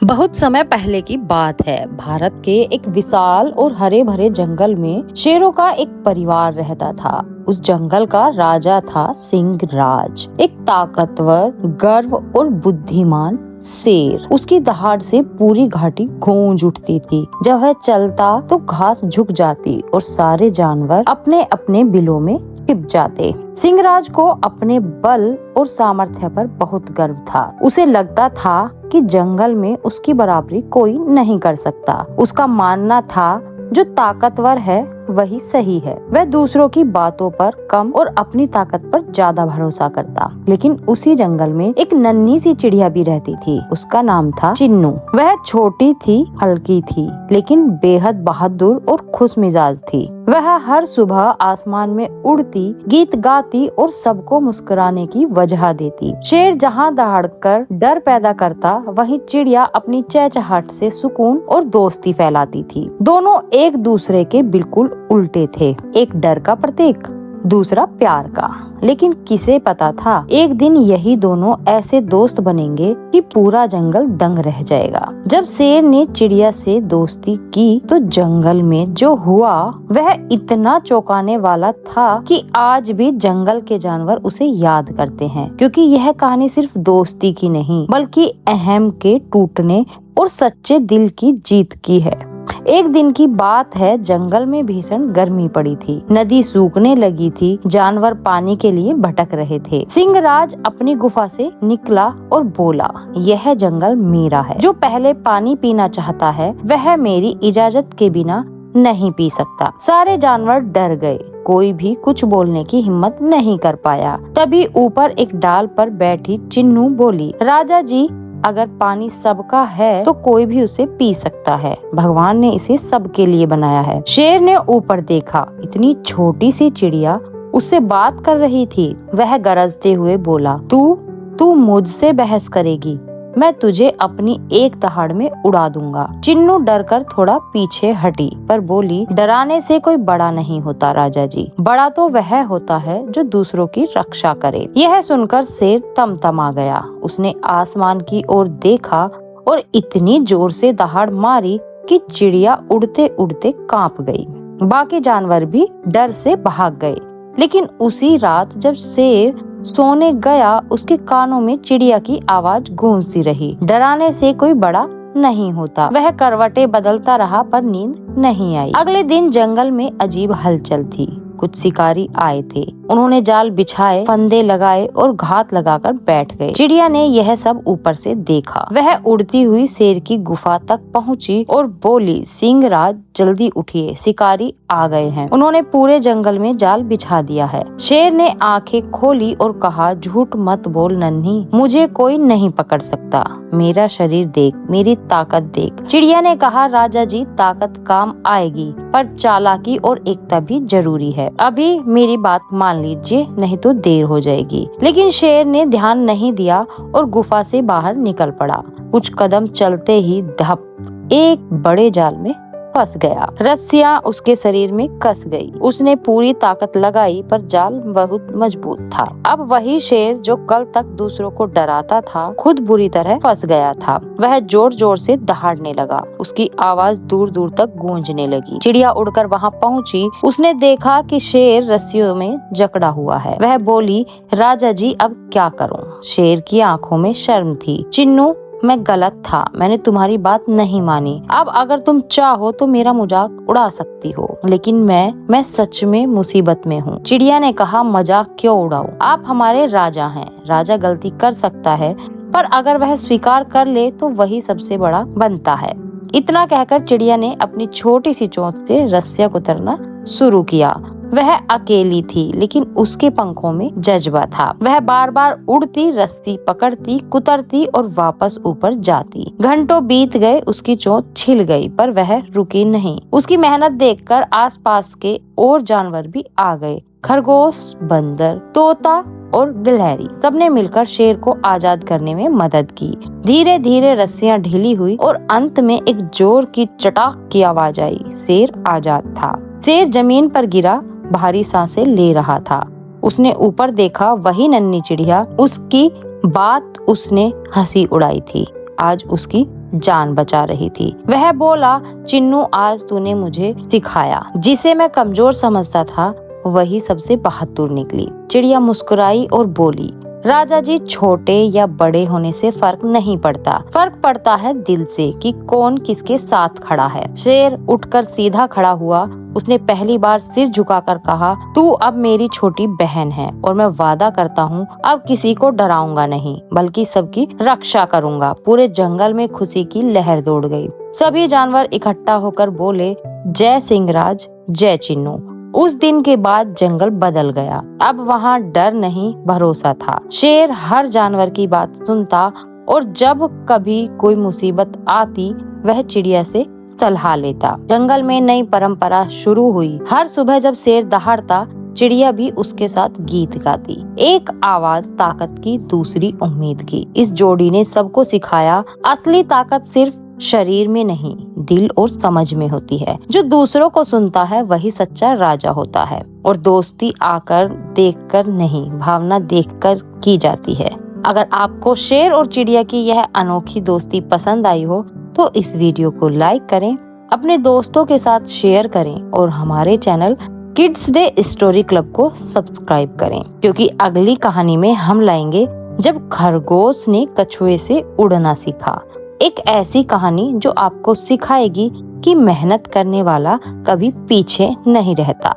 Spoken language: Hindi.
बहुत समय पहले की बात है। भारत के एक विशाल और हरे भरे जंगल में शेरों का एक परिवार रहता था। उस जंगल का राजा था सिंह राज, एक ताकतवर, गर्व और बुद्धिमान शेर। उसकी दहाड़ से पूरी घाटी गूंज उठती थी। जब वह चलता तो घास झुक जाती और सारे जानवर अपने अपने बिलों में छिप जाते। सिंहराज को अपने बल और सामर्थ्य पर बहुत गर्व था। उसे लगता था कि जंगल में उसकी बराबरी कोई नहीं कर सकता। उसका मानना था जो ताकतवर है वही सही है। वह दूसरों की बातों पर कम और अपनी ताकत पर ज्यादा भरोसा करता। लेकिन उसी जंगल में एक नन्ही सी चिड़िया भी रहती थी। उसका नाम था चिन्नू। वह छोटी थी, हल्की थी, लेकिन बेहद बहादुर और खुश मिजाज थी। वह हर सुबह आसमान में उड़ती, गीत गाती और सबको मुस्कुराने की वजह देती। शेर जहाँ दहाड़कर डर पैदा करता, वहीं चिड़िया अपनी चहचहाहट से सुकून और दोस्ती फैलाती थी। दोनों एक दूसरे के बिल्कुल उल्टे थे। एक डर का प्रतीक, दूसरा प्यार का। लेकिन किसे पता था एक दिन यही दोनों ऐसे दोस्त बनेंगे कि पूरा जंगल दंग रह जाएगा। जब शेर ने चिड़िया से दोस्ती की तो जंगल में जो हुआ वह इतना चौंकाने वाला था कि आज भी जंगल के जानवर उसे याद करते हैं। क्योंकि यह कहानी सिर्फ दोस्ती की नहीं बल्कि अहम के टूटने और सच्चे दिल की जीत की है। एक दिन की बात है, जंगल में भीषण गर्मी पड़ी थी। नदी सूखने लगी थी, जानवर पानी के लिए भटक रहे थे। सिंहराज अपनी गुफा से निकला और बोला, यह जंगल मेरा है। जो पहले पानी पीना चाहता है वह मेरी इजाजत के बिना नहीं पी सकता। सारे जानवर डर गए। कोई भी कुछ बोलने की हिम्मत नहीं कर पाया। तभी ऊपर एक डाल पर बैठी चिन्नू बोली, राजा जी, अगर पानी सबका है तो कोई भी उसे पी सकता है। भगवान ने इसे सबके लिए बनाया है। शेर ने ऊपर देखा, इतनी छोटी सी चिड़िया उससे बात कर रही थी। वह गरजते हुए बोला, तू मुझसे बहस करेगी? मैं तुझे अपनी एक दहाड़ में उड़ा दूंगा। चिन्नू डरकर थोड़ा पीछे हटी पर बोली, डराने से कोई बड़ा नहीं होता राजा जी। बड़ा तो वह होता है जो दूसरों की रक्षा करे। यह सुनकर शेर तमतमा गया। उसने आसमान की ओर देखा और इतनी जोर से दहाड़ मारी कि चिड़िया उड़ते उड़ते कांप गई। बाकी जानवर भी डर से भाग गए। लेकिन उसी रात जब शेर सोने गया, उसके कानों में चिड़िया की आवाज गूंजती रही, डराने से कोई बड़ा नहीं होता। वह करवटें बदलता रहा पर नींद नहीं आई। अगले दिन जंगल में अजीब हलचल थी। कुछ शिकारी आए थे। उन्होंने जाल बिछाए, फंदे लगाए और घात लगाकर बैठ गए। चिड़िया ने यह सब ऊपर से देखा। वह उड़ती हुई शेर की गुफा तक पहुंची और बोली, सिंहराज जल्दी उठिए, शिकारी आ गए हैं। उन्होंने पूरे जंगल में जाल बिछा दिया है। शेर ने आंखें खोली और कहा, झूठ मत बोल नन्ही, मुझे कोई नहीं पकड़ सकता। मेरा शरीर देख, मेरी ताकत देख। चिड़िया ने कहा, राजा जी, ताकत काम आएगी पर चालाकी और एकता भी जरूरी है। अभी मेरी बात मान लीजिए, नहीं तो देर हो जाएगी। लेकिन शेर ने ध्यान नहीं दिया और गुफा से बाहर निकल पड़ा। कुछ कदम चलते ही धप, एक बड़े जाल में फंस गया। रस्सियां उसके शरीर में कस गई। उसने पूरी ताकत लगाई पर जाल बहुत मजबूत था। अब वही शेर जो कल तक दूसरों को डराता था, खुद बुरी तरह फंस गया था। वह जोर जोर से दहाड़ने लगा। उसकी आवाज दूर दूर तक गूंजने लगी। चिड़िया उड़कर वहां पहुंची। उसने देखा कि शेर रस्सियों में जकड़ा हुआ है। वह बोली, राजा जी, अब क्या करूं? शेर की आंखों में शर्म थी। चिन्नू, मैं गलत था, मैंने तुम्हारी बात नहीं मानी। अब अगर तुम चाहो तो मेरा मजाक उड़ा सकती हो, लेकिन मैं सच में मुसीबत में हूँ। चिड़िया ने कहा, मजाक क्यों उड़ाऊं? आप हमारे राजा हैं। राजा गलती कर सकता है पर अगर वह स्वीकार कर ले तो वही सबसे बड़ा बनता है। इतना कहकर चिड़िया ने अपनी छोटी सी चोंच से रस्सियां कुतरना शुरू किया। वह अकेली थी लेकिन उसके पंखों में जज्बा था। वह बार बार उड़ती, रस्सी पकड़ती, कुतरती और वापस ऊपर जाती। घंटों बीत गए, उसकी चोंच छिल गई पर वह रुकी नहीं। उसकी मेहनत देखकर आसपास के और जानवर भी आ गए। खरगोश, बंदर, तोता और गिलहरी, सबने मिलकर शेर को आजाद करने में मदद की। धीरे धीरे रस्सियां ढीली हुई और अंत में एक जोर की चटाक की आवाज आई। शेर आजाद था। शेर जमीन पर गिरा, भारी सांसें ले रहा था। उसने ऊपर देखा, वही नन्ही चिड़िया, उसकी बात उसने हंसी उड़ाई थी, आज उसकी जान बचा रही थी। वह बोला, चिन्नू आज तूने मुझे सिखाया, जिसे मैं कमजोर समझता था वही सबसे बहादुर निकली। चिड़िया मुस्कुराई और बोली, राजा जी, छोटे या बड़े होने से फर्क नहीं पड़ता, फर्क पड़ता है दिल से कि कौन किसके साथ खड़ा है। शेर उठकर सीधा खड़ा हुआ, उसने पहली बार सिर झुकाकर कहा, तू अब मेरी छोटी बहन है और मैं वादा करता हूँ अब किसी को डराऊंगा नहीं, बल्कि सबकी रक्षा करूंगा। पूरे जंगल में खुशी की लहर दौड़ गई। सभी जानवर इकट्ठा होकर बोले, जय सिंहराज, जय चिन्नू। उस दिन के बाद जंगल बदल गया। अब वहाँ डर नहीं, भरोसा था। शेर हर जानवर की बात सुनता और जब कभी कोई मुसीबत आती वह चिड़िया से सलाह लेता। जंगल में नई परंपरा शुरू हुई। हर सुबह जब शेर दहाड़ता, चिड़िया भी उसके साथ गीत गाती। एक आवाज ताकत की, दूसरी उम्मीद की। इस जोड़ी ने सबको सिखाया, असली ताकत सिर्फ शरीर में नहीं, दिल और समझ में होती है। जो दूसरों को सुनता है वही सच्चा राजा होता है। और दोस्ती आकर देखकर नहीं, भावना देखकर की जाती है। अगर आपको शेर और चिड़िया की यह अनोखी दोस्ती पसंद आई हो तो इस वीडियो को लाइक करें, अपने दोस्तों के साथ शेयर करें और हमारे channel kids day story club को सब्सक्राइब करें, क्योंकि अगली कहानी में हम लाएंगे जब खरगोश ने कछुए से उड़ना सीखा। एक ऐसी कहानी जो आपको सिखाएगी कि मेहनत करने वाला कभी पीछे नहीं रहता।